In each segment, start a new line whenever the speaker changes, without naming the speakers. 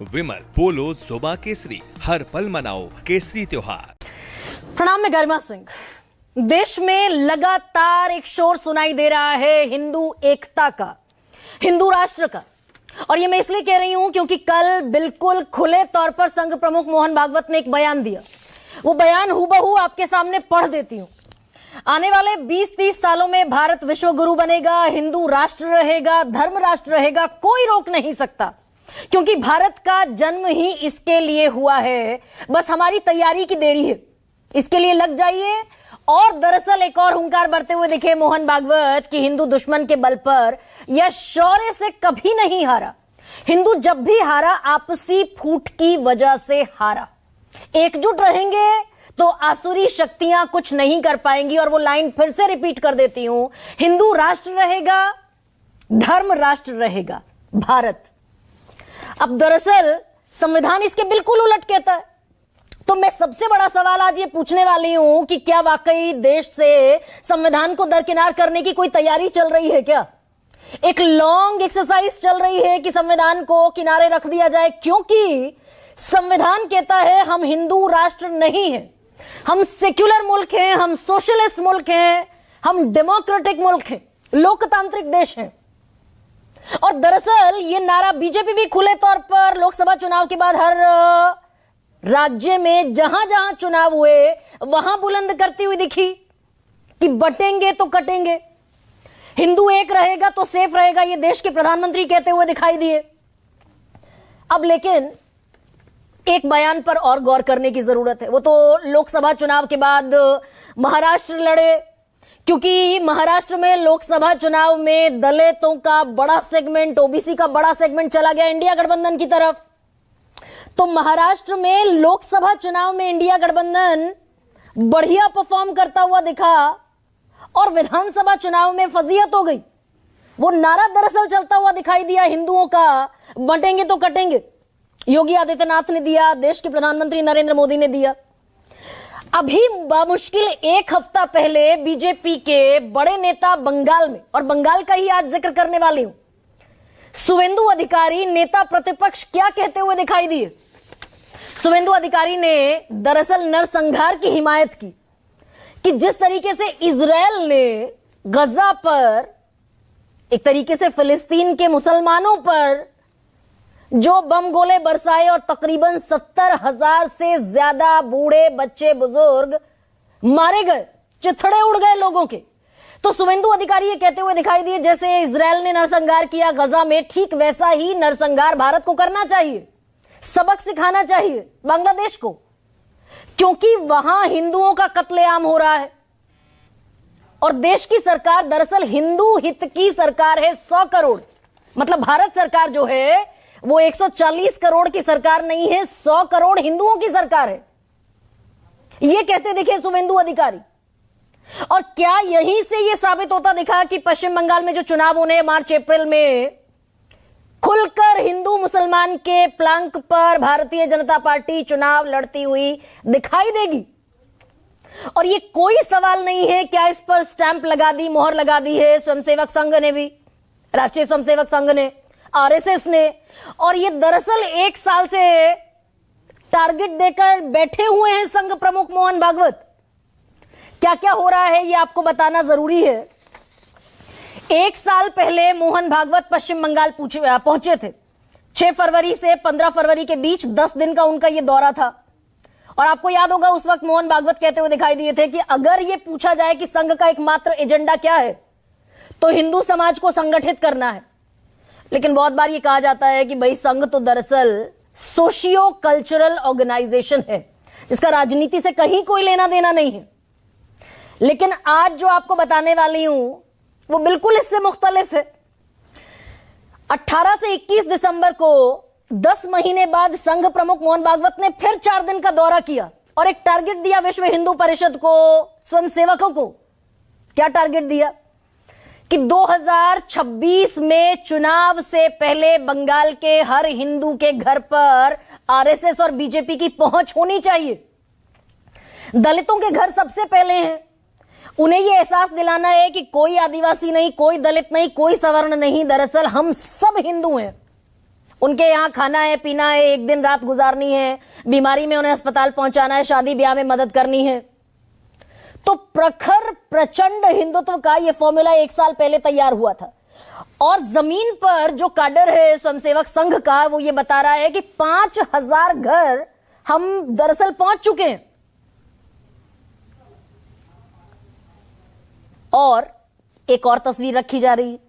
विमल बोलो जुबा केसरी, हर पल मनाओ केसरी त्योहार।
प्रणाम, मैं गरिमा सिंह। देश में लगातार एक शोर सुनाई दे रहा है हिंदू एकता का, हिंदू राष्ट्र का। और ये मैं इसलिए कह रही हूं क्योंकि कल बिल्कुल खुले तौर पर संघ प्रमुख मोहन भागवत ने एक बयान दिया। वो बयान हूबहू आपके सामने पढ़ देती हूं। आने वाले 20-30 सालों में भारत विश्व गुरु बनेगा, हिंदू राष्ट्र रहेगा, धर्म राष्ट्र रहेगा, कोई रोक नहीं सकता, क्योंकि भारत का जन्म ही इसके लिए हुआ है। बस हमारी तैयारी की देरी है, इसके लिए लग जाइए। और दरअसल एक और हुंकार बढ़ते हुए दिखे मोहन भागवत कि हिंदू दुश्मन के बल पर या शौर्य से कभी नहीं हारा। हिंदू जब भी हारा आपसी फूट की वजह से हारा। एकजुट रहेंगे तो आसुरी शक्तियां कुछ नहीं कर पाएंगी। और वो लाइन फिर से रिपीट कर देती हूं, हिंदू राष्ट्र रहेगा, धर्म राष्ट्र रहेगा भारत। अब दरअसल संविधान इसके बिल्कुल उलट कहता है। तो मैं सबसे बड़ा सवाल आज ये पूछने वाली हूं कि क्या वाकई देश से संविधान को दरकिनार करने की कोई तैयारी चल रही है? क्या एक लॉन्ग एक्सरसाइज चल रही है कि संविधान को किनारे रख दिया जाए? क्योंकि संविधान कहता है हम हिंदू राष्ट्र नहीं है, हम सेक्युलर मुल्क हैं, हम सोशलिस्ट मुल्क हैं, हम डेमोक्रेटिक मुल्क हैं, लोकतांत्रिक देश हैं। और दरअसल ये नारा बीजेपी भी खुले तौर पर लोकसभा चुनाव के बाद हर राज्य में जहां जहां चुनाव हुए वहां बुलंद करती हुई दिखी कि बटेंगे तो कटेंगे, हिंदू एक रहेगा तो सेफ रहेगा, ये देश के प्रधानमंत्री कहते हुए दिखाई दिए। अब लेकिन एक बयान पर और गौर करने की जरूरत है। वो तो लोकसभा चुनाव के बाद महाराष्ट्र लड़े, क्योंकि महाराष्ट्र में लोकसभा चुनाव में दलितों का बड़ा सेगमेंट, ओबीसी का बड़ा सेगमेंट चला गया इंडिया गठबंधन की तरफ। तो महाराष्ट्र में लोकसभा चुनाव में इंडिया गठबंधन बढ़िया परफॉर्म करता हुआ दिखा और विधानसभा चुनाव में फजीहत हो गई। वो नारा दरअसल चलता हुआ दिखाई दिया हिंदुओं का, बटेंगे तो कटेंगे। योगी आदित्यनाथ ने दिया, देश के प्रधानमंत्री नरेंद्र मोदी ने दिया। अभी बामुश्किल एक हफ्ता पहले बीजेपी के बड़े नेता बंगाल में, और बंगाल का ही आज जिक्र करने वाली हूं, शुवेंदु अधिकारी नेता प्रतिपक्ष क्या कहते हुए दिखाई दिए। शुवेंदु अधिकारी ने दरअसल नरसंहार की हिमायत की कि जिस तरीके से इजरायल ने गजा पर, एक तरीके से फिलिस्तीन के मुसलमानों पर जो बम गोले बरसाए और तकरीबन 70,000 से ज्यादा बूढ़े बच्चे बुजुर्ग मारे गए, चिथड़े उड़ गए लोगों के। तो शुवेंदु अधिकारी ये कहते हुए दिखाई दिए जैसे इजरायल ने नरसंहार किया गजा में, ठीक वैसा ही नरसंहार भारत को करना चाहिए, सबक सिखाना चाहिए बांग्लादेश को, क्योंकि वहां हिंदुओं का कत्लेआम हो रहा है। और देश की सरकार दरअसल हिंदू हित की सरकार है। 100 करोड़, मतलब भारत सरकार जो है वो 140 करोड़ की सरकार नहीं है, 100 करोड़ हिंदुओं की सरकार है, ये कहते दिखे शुवेंदु अधिकारी। और क्या यहीं से यह साबित होता दिखा कि पश्चिम बंगाल में जो चुनाव होने मार्च अप्रैल में, खुलकर हिंदू मुसलमान के प्लांक पर भारतीय जनता पार्टी चुनाव लड़ती हुई दिखाई देगी। और ये कोई सवाल नहीं है, क्या इस पर स्टैंप लगा दी, मोहर लगा दी है स्वयंसेवक संघ ने भी, राष्ट्रीय स्वयंसेवक संघ ने, आरएसएस ने। और ये दरअसल एक साल से टारगेट देकर बैठे हुए हैं संघ प्रमुख मोहन भागवत। क्या क्या हो रहा है ये आपको बताना जरूरी है। एक साल पहले मोहन भागवत पश्चिम बंगाल पहुंचे थे। 6 फरवरी से 15 फरवरी के बीच 10 दिन का उनका यह दौरा था। और आपको याद होगा उस वक्त मोहन भागवत कहते हुए दिखाई दिए थे कि अगर यह पूछा जाए कि संघ का एकमात्र एजेंडा क्या है तो हिंदू समाज को संगठित करना है। लेकिन बहुत बार यह कहा जाता है कि भाई संघ तो दरअसल सोशियो कल्चरल ऑर्गेनाइजेशन है, जिसका राजनीति से कहीं कोई लेना देना नहीं है। लेकिन आज जो आपको बताने वाली हूं वो बिल्कुल इससे मुख्तलिफ है। 18 से 21 दिसंबर को 10 महीने बाद संघ प्रमुख मोहन भागवत ने फिर 4 दिन का दौरा किया और एक टारगेट दिया विश्व हिंदू परिषद को, स्वयंसेवकों को। क्या टारगेट दिया कि 2026 में चुनाव से पहले बंगाल के हर हिंदू के घर पर आरएसएस और बीजेपी की पहुंच होनी चाहिए। दलितों के घर सबसे पहले हैं, उन्हें यह एहसास दिलाना है कि कोई आदिवासी नहीं, कोई दलित नहीं, कोई सवर्ण नहीं, दरअसल हम सब हिंदू हैं उनके यहाँ खाना है, पीना है, एक दिन रात गुजारनी है, बीमारी में उन्हें अस्पताल पहुंचाना है, शादी ब्याह में मदद करनी है। तो प्रखर प्रचंड हिंदुत्व का यह फॉर्मूला 1 साल पहले तैयार हुआ था और जमीन पर जो काडर है स्वयंसेवक संघ का, वो ये बता रहा है कि 5000 घर हम दरअसल पहुंच चुके हैं। और एक और तस्वीर रखी जा रही है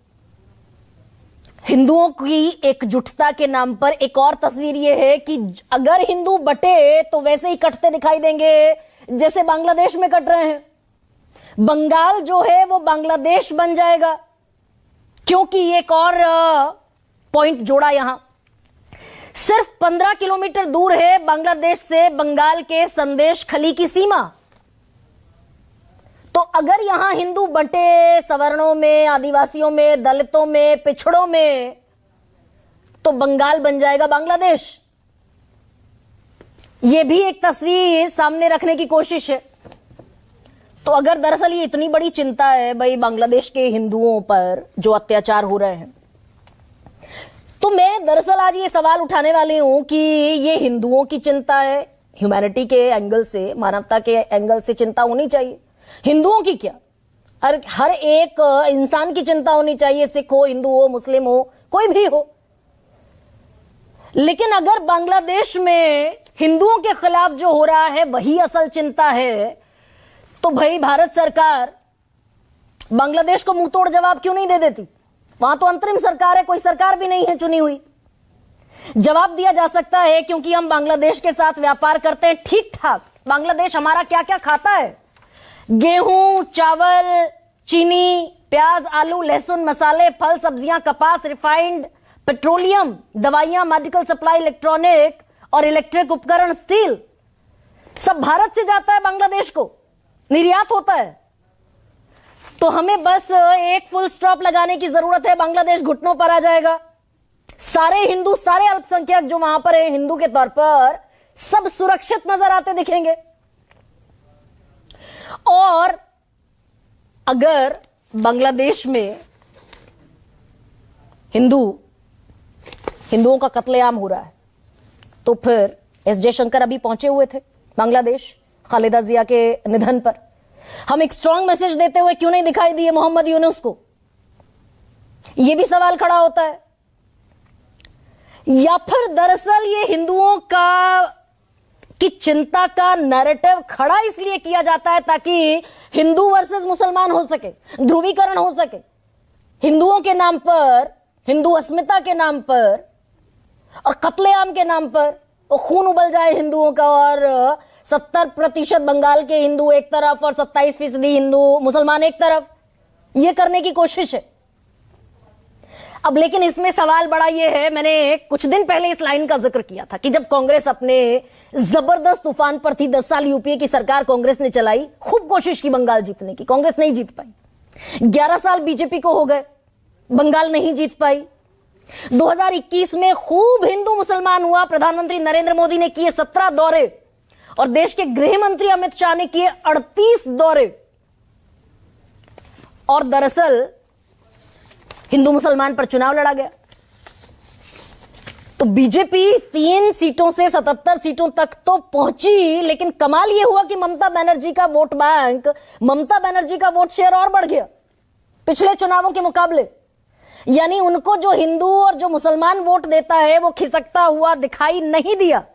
हिंदुओं की एकजुटता के नाम पर। एक और तस्वीर यह है कि अगर हिंदू बटे तो वैसे ही कटते दिखाई देंगे जैसे बांग्लादेश में कट रहे हैं। बंगाल जो है वो बांग्लादेश बन जाएगा, क्योंकि एक और पॉइंट जोड़ा यहां, सिर्फ 15 किलोमीटर दूर है बांग्लादेश से बंगाल के संदेश खली की सीमा। तो अगर यहां हिंदू बंटे सवर्णों में, आदिवासियों में, दलितों में, पिछड़ों में, तो बंगाल बन जाएगा बांग्लादेश। यह भी एक तस्वीर सामने रखने की कोशिश है। तो अगर दरअसल ये इतनी बड़ी चिंता है भाई बांग्लादेश के हिंदुओं पर जो अत्याचार हो रहे हैं, तो मैं दरअसल आज ये सवाल उठाने वाली हूं कि ये हिंदुओं की चिंता है, ह्यूमैनिटी के एंगल से, मानवता के एंगल से चिंता होनी चाहिए। हिंदुओं की क्या, हर एक इंसान की चिंता होनी चाहिए, सिख हो, हिंदू हो, मुस्लिम हो, कोई भी हो। लेकिन अगर बांग्लादेश में हिंदुओं के खिलाफ जो हो रहा है वही असल चिंता है, तो भाई भारत सरकार बांग्लादेश को मुंह तोड़ जवाब क्यों नहीं दे देती? वहां तो अंतरिम सरकार है, कोई सरकार भी नहीं है चुनी हुई। जवाब दिया जा सकता है क्योंकि हम बांग्लादेश के साथ व्यापार करते हैं ठीक ठाक। बांग्लादेश हमारा क्या क्या खाता है, गेहूं, चावल, चीनी, प्याज, आलू, लहसुन, मसाले, फल, सब्जियां, कपास, रिफाइंड पेट्रोलियम, दवाइयां, मेडिकल सप्लाई, इलेक्ट्रॉनिक और इलेक्ट्रिक उपकरण, स्टील, सब भारत से जाता है बांग्लादेश को, निर्यात होता है। तो हमें बस एक फुल स्टॉप लगाने की जरूरत है, बांग्लादेश घुटनों पर आ जाएगा। सारे हिंदू, सारे अल्पसंख्यक जो वहां पर है हिंदू के तौर पर, सब सुरक्षित नजर आते दिखेंगे। और अगर बांग्लादेश में हिंदुओं का कत्लेआम हो रहा है, तो फिर एस जयशंकर अभी पहुंचे हुए थे बांग्लादेश खालिदा जिया के निधन पर। हम एक स्ट्रांग मैसेज देते हुए क्यों नहीं दिखाई दिए मोहम्मद यूनुस को? यह भी सवाल खड़ा होता है। या फिर दरअसल ये हिंदुओं की चिंता का नैरेटिव खड़ा इसलिए किया जाता है ताकि हिंदू वर्सेस मुसलमान हो सके, ध्रुवीकरण हो सके, हिंदुओं के नाम पर, हिंदू अस्मिता के नाम पर और कत्लेआम के नाम पर खून उबल जाए हिंदुओं का, और 70% बंगाल के हिंदू एक तरफ और 27% हिंदू मुसलमान एक तरफ, यह करने की कोशिश है। अब लेकिन इसमें सवाल बड़ा यह है, मैंने कुछ दिन पहले इस लाइन का जिक्र किया था कि जब कांग्रेस अपने जबरदस्त तूफान पर थी, 10 साल यूपीए की सरकार कांग्रेस ने चलाई, खूब कोशिश की बंगाल जीतने की, कांग्रेस नहीं जीत पाई। 11 साल बीजेपी को हो गए, बंगाल नहीं जीत पाई। 2021 में खूब हिंदू मुसलमान हुआ, प्रधानमंत्री नरेंद्र मोदी ने किए 17 दौरे और देश के गृह मंत्री अमित शाह ने किए 38 दौरे, और दरअसल हिंदू मुसलमान पर चुनाव लड़ा गया। तो बीजेपी 3 सीटों से 77 सीटों तक तो पहुंची, लेकिन कमाल यह हुआ कि ममता बनर्जी का वोट बैंक, ममता बनर्जी का वोट शेयर और बढ़ गया पिछले चुनावों के मुकाबले। यानी उनको जो हिंदू और जो मुसलमान वोट देता है वो खिसकता हुआ दिखाई नहीं दिया।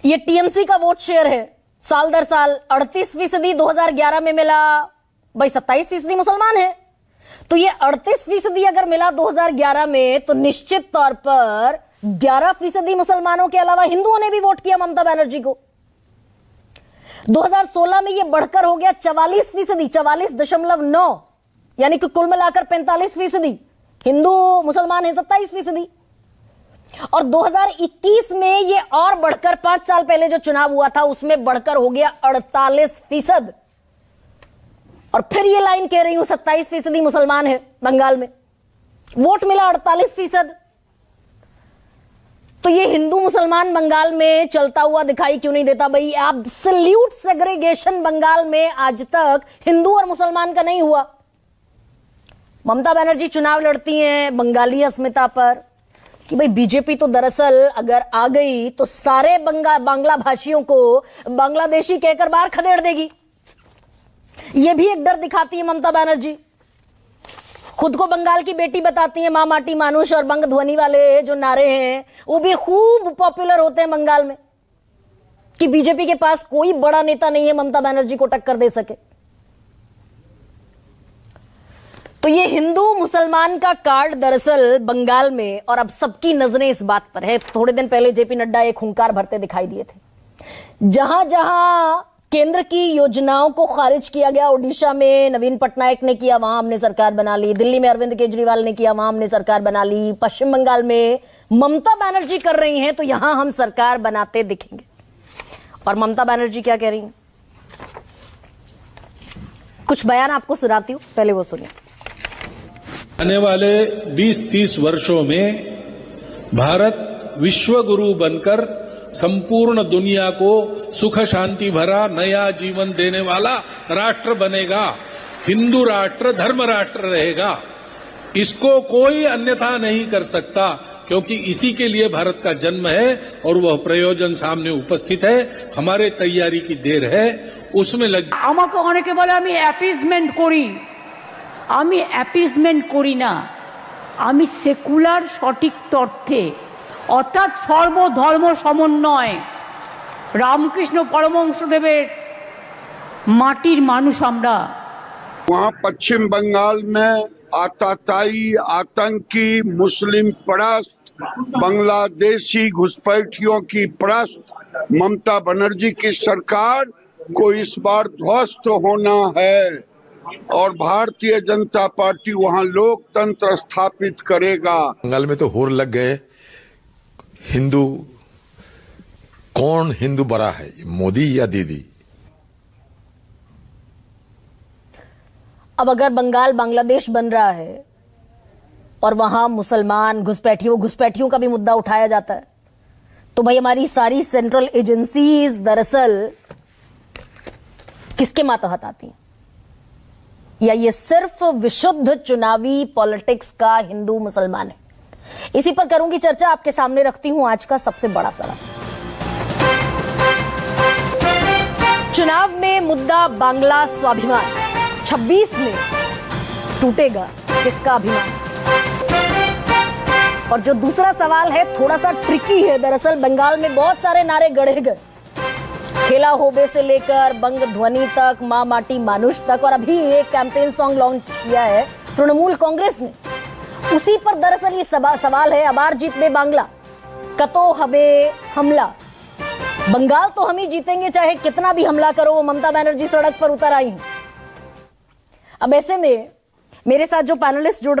ये टीएमसी का वोट शेयर है साल दर साल 38%, 2011 में मिला भाई 27% मुसलमान है। तो ये 38% अगर मिला 2011 में, तो निश्चित तौर पर 11% मुसलमानों के अलावा हिंदुओं ने भी वोट किया ममता बनर्जी को। 2016 में ये बढ़कर हो गया 44%, 44.9, यानी कि कुल मिलाकर 45%। हिंदू मुसलमान है 27%। और 2021 में ये और बढ़कर, 5 साल पहले जो चुनाव हुआ था उसमें बढ़कर हो गया 48%। और फिर ये लाइन कह रही हूं 27% मुसलमान है बंगाल में, वोट मिला 48%। तो ये हिंदू मुसलमान बंगाल में चलता हुआ दिखाई क्यों नहीं देता भाई? एब्सोल्यूट सेग्रीगेशन बंगाल में आज तक हिंदू और मुसलमान का नहीं हुआ। ममता बनर्जी चुनाव लड़ती हैं बंगाली अस्मिता पर कि भाई बीजेपी तो दरअसल अगर आ गई तो सारे बांग्ला भाषियों को बांग्लादेशी कहकर बाहर खदेड़ देगी। यह भी एक डर दिखाती है ममता बनर्जी। खुद को बंगाल की बेटी बताती हैं, मां माटी मानुष और बंग ध्वनि वाले जो नारे हैं वो भी खूब पॉपुलर होते हैं बंगाल में कि बीजेपी के पास कोई बड़ा नेता नहीं है ममता बनर्जी को टक्कर दे सके। तो ये हिंदू मुसलमान का कार्ड दरअसल बंगाल में, और अब सबकी नजरें इस बात पर है। थोड़े दिन पहले जेपी नड्डा एक हुंकार भरते दिखाई दिए थे। जहां जहां केंद्र की योजनाओं को खारिज किया गया, ओडिशा में नवीन पटनायक ने किया, वहां हमने सरकार बना ली। दिल्ली में अरविंद केजरीवाल ने किया, वहां हमने सरकार बना ली। पश्चिम बंगाल में ममता बनर्जी कर रही हैं, तो यहां हम सरकार बनाते दिखेंगे। और ममता बनर्जी क्या कह रही हैं, कुछ बयान आपको सुनाती हूं, पहले वो सुनिए।
आने वाले 20-30 वर्षों में भारत विश्व गुरु बनकर संपूर्ण दुनिया को सुख शांति भरा नया जीवन देने वाला राष्ट्र बनेगा। हिंदू राष्ट्र, धर्म राष्ट्र रहेगा। इसको कोई अन्यथा नहीं कर सकता, क्योंकि इसी के लिए भारत का जन्म है और वह प्रयोजन सामने उपस्थित है। हमारे तैयारी की देर है, उसमें लग।
আমাকে অনেকে বলে আমি অ্যাপিজমেন্ট করি। আমি অ্যাপিজমেন্ট করি না, আমি সেকুলার সঠিক তথ্যে, অর্থাৎ সর্বধর্ম সমন্বয়। রামকৃষ্ণ পরমহংসদেবের মাটির মানুষ আমরা।
वहाँ पश्चिम बंगाल में आतताई, आतंकी, मुस्लिम परस्त, बांग्लादेशी घुसपैठियों की परस्त ममता बनर्जी की सरकार को इस बार ध्वस्त होना है और भारतीय जनता पार्टी वहाँ लोकतंत्र स्थापित करेगा।
बंगाल में तो होर लग गए, हिंदू कौन हिंदू बड़ा है, मोदी या दीदी।
अब अगर बंगाल बांग्लादेश बन रहा है और वहां मुसलमान घुसपैठियों का भी मुद्दा उठाया जाता है, तो भाई हमारी सारी सेंट्रल एजेंसीज दरअसल किसके मातहत आती हैं? या ये सिर्फ विशुद्ध चुनावी पॉलिटिक्स का हिंदू मुसलमान है? इसी पर करूंगी चर्चा। आपके सामने रखती हूं आज का सबसे बड़ा सवाल। चुनाव में मुद्दा बांग्ला स्वाभिमान, 26 में टूटेगा किसका अभिमान? और जो दूसरा सवाल है थोड़ा सा ट्रिकी है। दरअसल बंगाल में बहुत सारे नारे गढ़े गए, खेला होबे से लेकर बंग ध्वनि तक, मां माटी मानुष तक, और अभी एक कैंपेन सॉन्ग लॉन्च किया है तृणमूल कांग्रेस ने। उसी पर दरअसल ये सवाल है, अबार जीत में बांग्ला, कतो हबे हमला। बंगाल तो हम ही जीतेंगे चाहे कितना भी हमला करो। ममता बनर्जी सड़क पर उतर आई हैं। अब ऐसे में मेरे साथ जो पैनलिस्ट जुड़ रहे हैं